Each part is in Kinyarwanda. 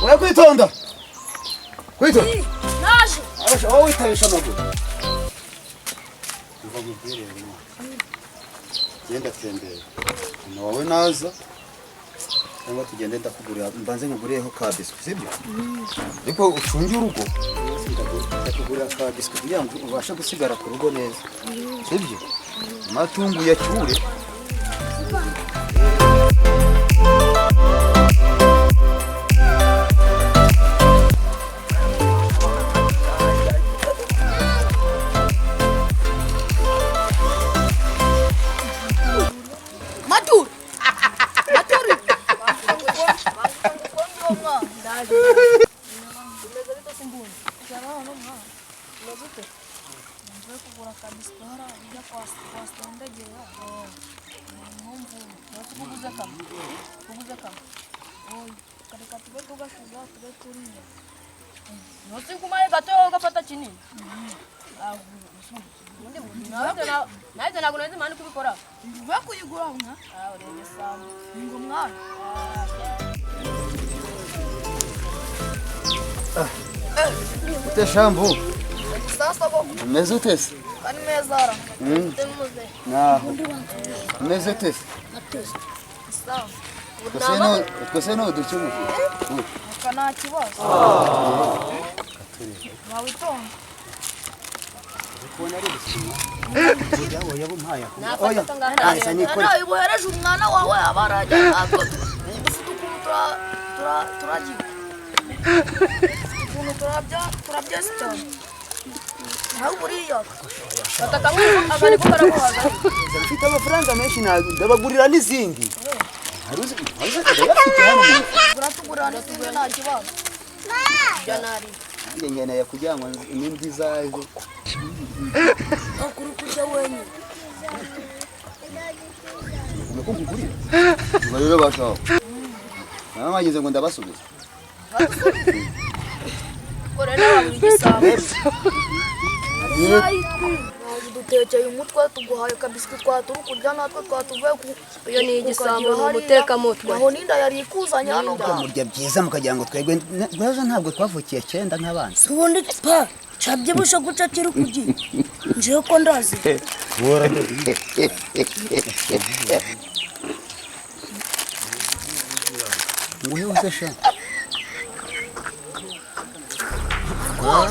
Oya kwitonda. Kwitonda. Naje. Arasha wowe witahisha amaguru. Genda tembera. Na wawe naza. Cyangwa tugende ndakugurira mbanze nkuguriyeho ka biscuit sibyo? Ariko ucunge urugo. Ndakugurira ka biscuit kugira ngo ubashe gusigara ku rugo neza. Sibyo? Matungu yacyure. Ute shambu. Sasa boko. Umeze utese? Kani mezara. Temuze. Naho. Umeze utese? Atese. Sawa. Twese no ducyumuye. Kana kibazo. Wawitonda. Kubona ari bisi. Yawo yabumpaya. Oya. Ahisa nikore. Nawe ibohereje umwana wawe abarajya natwe. Dufite ukuntu turagiye. Ukuntu turabya cyane. Nawe buriya. Batakamwe abari gukarabuhaga. Mfite amafaranga menshi ndabagurira n'izindi. Haruzi ndayafite hano. Uratugurana n'izindi nta kibazo. Janari. Ngene yakujyanwa n'indi zaje. Akuru kujya wenye. Umukungurira. Barero bashaka. Mama bageze ngo ndabasubiza. Korera wabigisaba. Dutekeye umutwe tuguhaye kabiswi twaturu kurya natwe twatuvuye ku iyo ni igisambo n'umuteka mutwe. Aho ninda yari ikuzanya hano ga. Murya byiza mukagira ngo twegwe gwaje ntabwo twavukiye 9 nk'abandi. Subundi pa chabye busha guca kiri kugi. Nje ko ndazi. Wora. Nguhe usesha.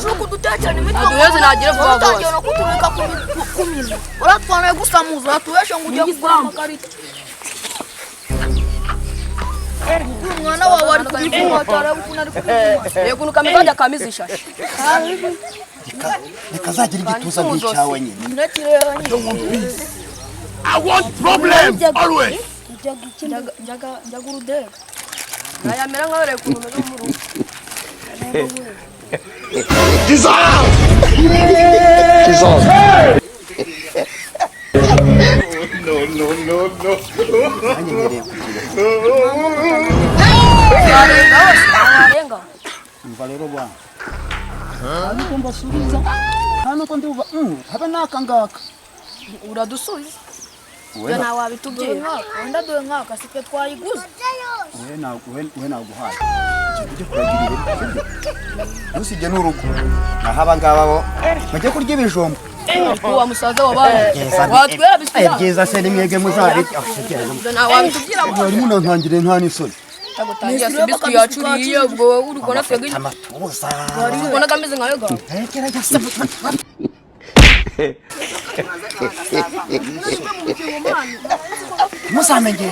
Shuku dutachana imiti. Aduweze nagira vuba vuba. Utajya kutumika kumina. Uratwana gusamuza atuwesha ngujya kugura amakarita. Umwana wawe ari kubivuma cyane ukuna ari kubivuma. Yego nukamivanda kamizisha. Nikazagira igituza nk'icyawe nyine. I want problems always. Jagurude. Ayamera nk'abere kuntu no mu rugo. Dissolve! No. Valero bwana. Ariko mbasubiza. Hano ko nduva habe nakangaka. Uradusubiza. Bana wabitubwiye. Wenda doye nkaka sike twayiguze. We naguhaye. Ujye kuragirira. Nusije n'urugo. Nahaba ngaba bo. Bajye kurya ibijumba. Uwa musaza wabaye. Watwera bisira. Byiza se nimwege muzari. Bana wabitubwira. Bari munankangire nka n'isoni. Tagotangiye biswi yacuriye ubwo uri kona twege. Amatuza. Bari ubona kameze nkayo ga. Tekera se. Musamenye.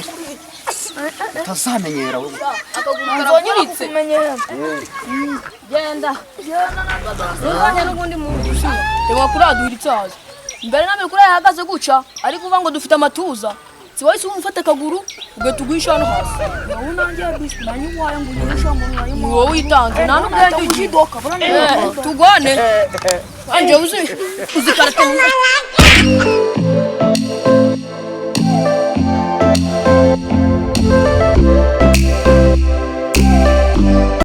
Tasamenyera wowe. Akaguru kumenyera. Genda. Nzanye n'ubundi muntu ushima. Reba kuraduhira icyazo. Mbere name kuri yahagaze guca ariko uva ngo dufite amatuza. Siwahise umufata akaguru ugatugwisha hano hasi. Wowe nanjye biswi nanyu waye ngo unyisha ngo nayo. Wowe witanze nta n'ubwenge ugidoka. Tugwane. Anje uzi karate.